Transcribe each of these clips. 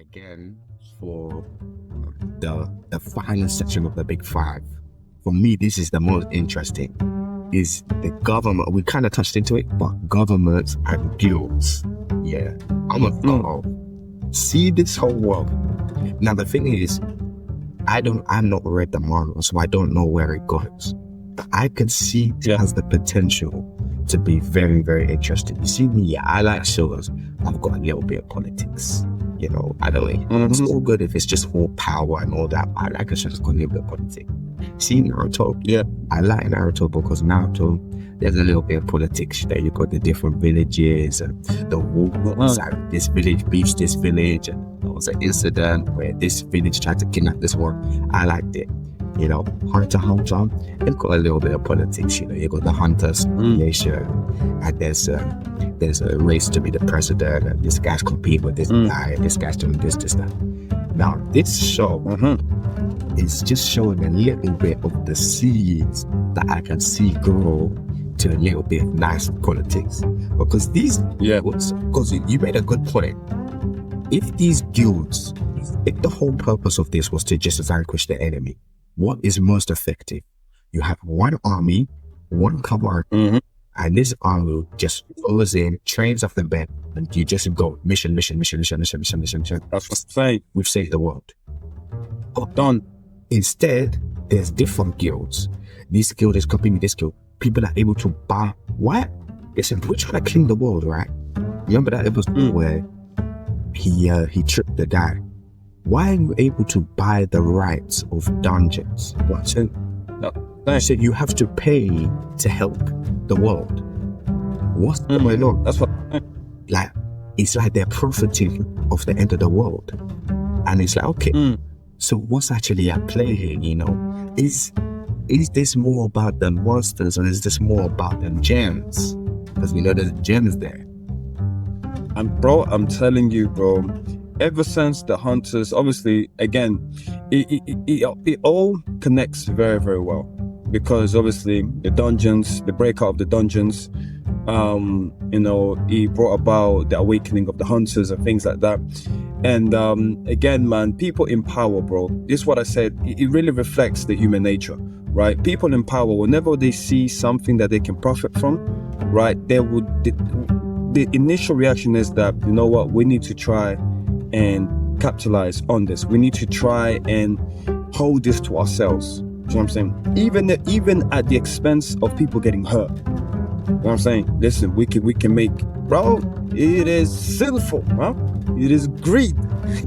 again for the final section of the Big Five. For me, this is the most interesting. Is the government? We kind of touched into it, but governments and guilds. Yeah, I'm a thought of. See this whole world. Now the thing is, I've not read the manga, so I don't know where it goes. But I can see it has the potential to be very, very interesting. You see me, I like shows. I've got a little bit of politics. You know, I don't it's all good if it's just all power and all that. I like a show that's got a little bit of politics. See Naruto? Yeah. I like Naruto because Naruto, there's a little bit of politics there. You got the different villages and the war. This village beats this village. And there was an incident where this village tried to kidnap this one. I liked it. You know, Hunter x Hunter, it's got a little bit of politics. You know, you got the Hunters nation, and there's a race to be the president, and this guy's competing with this guy, and this guy's doing this, that. Now, this show is just showing a little bit of the seeds that I can see grow to a little bit of nice politics. Because these guilds, because you made a good point. If these guilds, if the whole purpose of this was to just vanquish the enemy, what is most effective? You have one army, one command, and this army just goes in, trains off the bed, and you just go mission. That's what I'm saying. We've saved the world. But done. Instead, there's different guilds. This guild is copying this guild. People are able to buy. What? Listen, we're trying to clean the world, right? Remember that episode where he tricked the guy? Why are you able to buy the rights of dungeons? What? So, you said you have to pay to help the world. What's going on? That's what. Like, it's like they're profiting of the end of the world, and it's like, okay, so what's actually at play here? You know, is this more about the monsters, or is this more about the gems? Because we know there's gems there. And bro, I'm telling you, bro. Ever since the Hunters, obviously, again, it all connects very, very well, because obviously the dungeons, the breakout of the dungeons, you know, he brought about the awakening of the Hunters and things like that. And again, man, people in power, bro. This is what I said. It really reflects the human nature, right? People in power, whenever they see something that they can profit from, right, they would. The initial reaction is that, you know what, we need to try and capitalize on this. We need to try and hold this to ourselves. You know what I'm saying? Even at the expense of people getting hurt. You know what I'm saying? Listen, we can make, bro, it is sinful, huh? It is greed.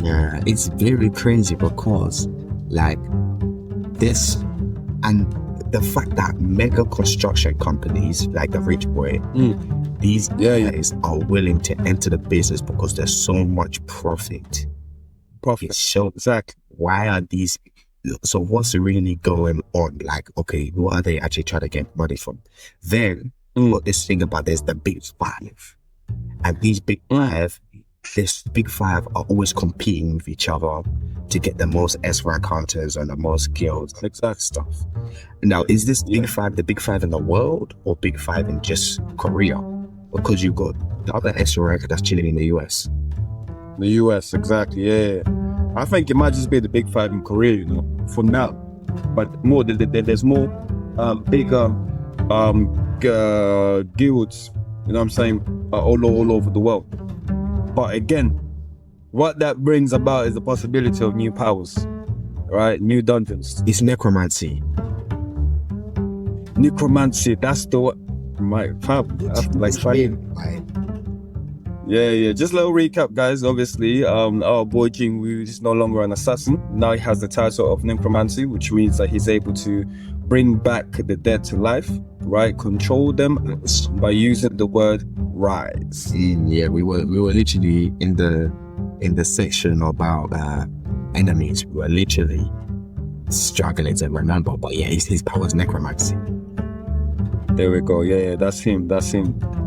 Yeah, it's very crazy because like this, and the fact that mega construction companies like the Rich Boy, these guys are willing to enter the business because there's so much profit. It shows exactly why are these. So what's really going on? Like, okay, what are they actually trying to get money from? Then what this thing about there's the Big Five, and these Big Five, this Big Five are always competing with each other to get the most S-rank hunters and the most guilds, exact stuff. Now, is this Big Five the Big Five in the world or Big Five in just Korea? Because you've got the other S-rank that's chilling in the US. The US, exactly, yeah. I think it might just be the Big Five in Korea, you know, for now. But more, there's more bigger guilds, you know what I'm saying, all over the world. But again, what that brings about is the possibility of new powers, right? New dungeons. It's necromancy. Necromancy, that's the what? My fab. Like Yeah. Just a little recap, guys. Obviously, our boy King is no longer an assassin. Now he has the title of necromancy, which means that he's able to bring back the dead to life, right? Control them by using the word rise. Yeah, we were literally in the section about enemies. We were literally struggling to remember, but yeah, his power is necromancy. There we go. Yeah, that's him.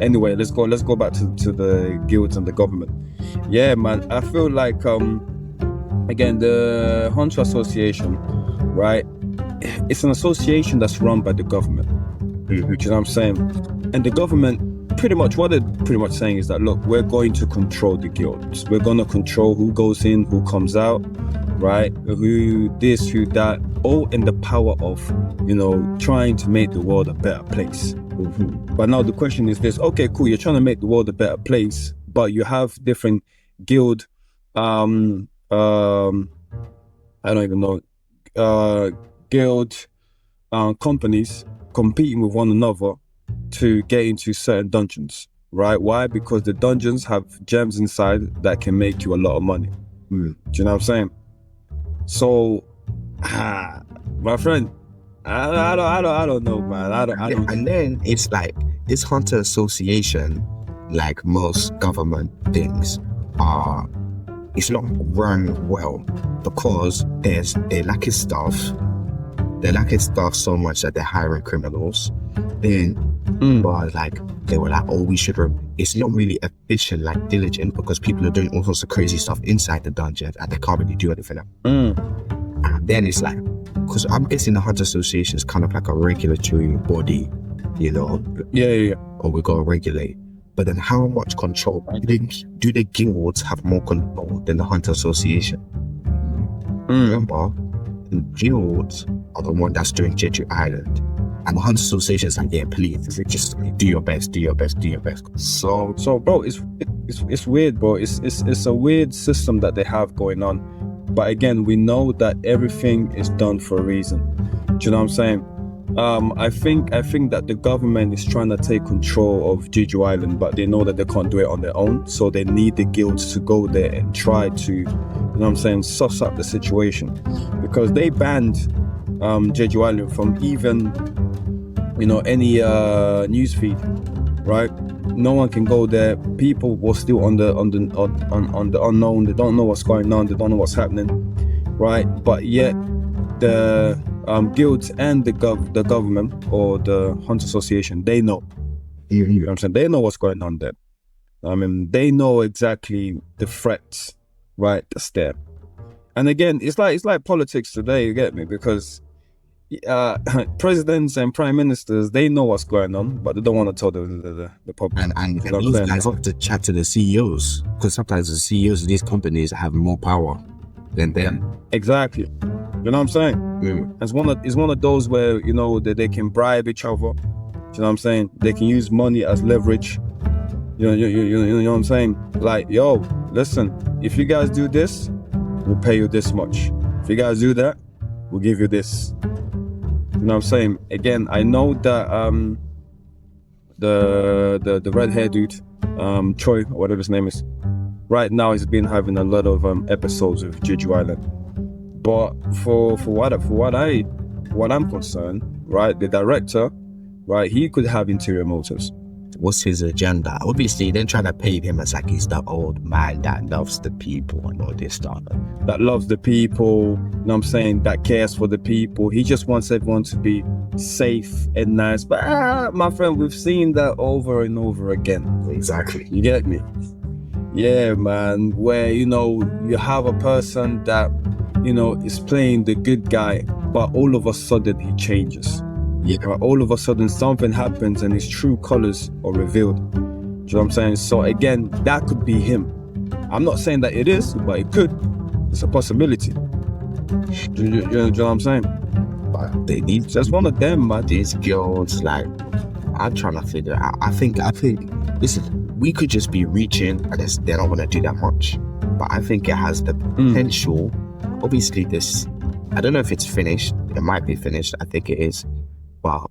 Anyway, let's go back to the guilds and the government. Yeah, man, I feel like again, the Hunter Association, right? It's an association that's run by the government. You know what I'm saying? And the government pretty much what they're pretty much saying is that, look, we're going to control the guilds. We're going to control who goes in, who comes out, right? Who this, who that, all in the power of, trying to make the world a better place. But now the question is this: okay, cool, you're trying to make the world a better place, but you have different guild, I don't even know, guild companies competing with one another to get into certain dungeons, right? Why? Because the dungeons have gems inside that can make you a lot of money. Do you know what I'm saying? So, my friend, I don't know, man. I don't. And then it's like this hunter association, like most government things, it's not run well because they're lacking staff. They're lacking staff so much that they're hiring criminals. Then, but like they were like, oh, we should. It's not really efficient, like diligent, because people are doing all sorts of crazy stuff inside the dungeon and they can't really do anything. And then it's like, because I'm guessing the Hunter Association is kind of like a regulatory body, Yeah. Or we gotta regulate. But then how much control do the guilds have more control than the Hunter Association? Remember, the guilds are the one that's doing Jeju Island. And the Hunter Association is like, yeah, please, just do your best. So bro, it's weird, bro. It's a weird system that they have going on. But again, we know that everything is done for a reason. Do you know what I'm saying? I think that the government is trying to take control of Jeju Island, but they know that they can't do it on their own. So they need the guilds to go there and try to, suss up the situation. Because they banned Jeju Island from even, any news feed, right? No one can go there. People were still on the unknown. They don't know what's going on. They don't know what's happening, right? But yet the guilds and the government or the Hunter Association, they know. You know what I'm saying? They know what's going on there. I mean, they know exactly the threats, right? That's there. And again, it's like politics today. You get me? Because presidents and prime ministers, they know what's going on, but they don't want to tell the public. And those guys have to chat to the CEOs, because sometimes the CEOs of these companies have more power than them. Exactly. You know what I'm saying? It's one of those where that they can bribe each other. You know what I'm saying? They can use money as leverage. You know what I'm saying? Like, yo, listen, if you guys do this, we'll pay you this much. If you guys do that, we'll give you this. You know what I'm saying? Again, I know that the red hair dude, Choi, or whatever his name is, right now he's been having a lot of episodes of Jeju Island. But for what I'm concerned, right, the director, right, he could have interior motives. What's his agenda? Obviously, they're trying to paint him as like he's the old man that loves the people and all this stuff. That loves the people, you know what I'm saying, that cares for the people. He just wants everyone to be safe and nice. But my friend, we've seen that over and over again. Exactly. You get me? Yeah, man. Where, you have a person that, is playing the good guy, but all of a sudden he changes. Yeah. All of a sudden something happens and his true colors are revealed. Do you know what I'm saying? So again, that could be him. I'm not saying that it is, but it could. It's a possibility. Do you know what I'm saying? But they need just one of them, man. These girls, like, I'm trying to figure out. I think, listen, we could just be reaching, and they're not going to do that much. But I think it has the potential. Obviously, I don't know if it's finished. It might be finished. I think it is. But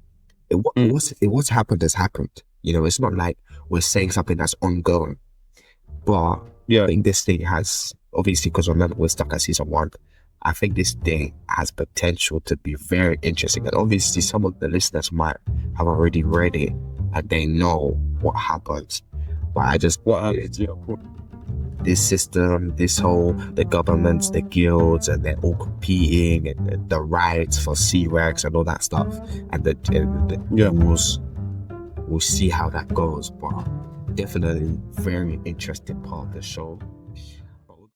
what's happened has happened. It's not like we're saying something that's ongoing. But I think this thing has, obviously, because remember we're stuck at season 1. I think this thing has potential to be very interesting. And obviously some of the listeners might have already read it and they know what happens. But this system, the governments, the guilds, and they're all competing, and the rights for C-Rex and all that stuff. And we'll see how that goes. But definitely very interesting part of the show.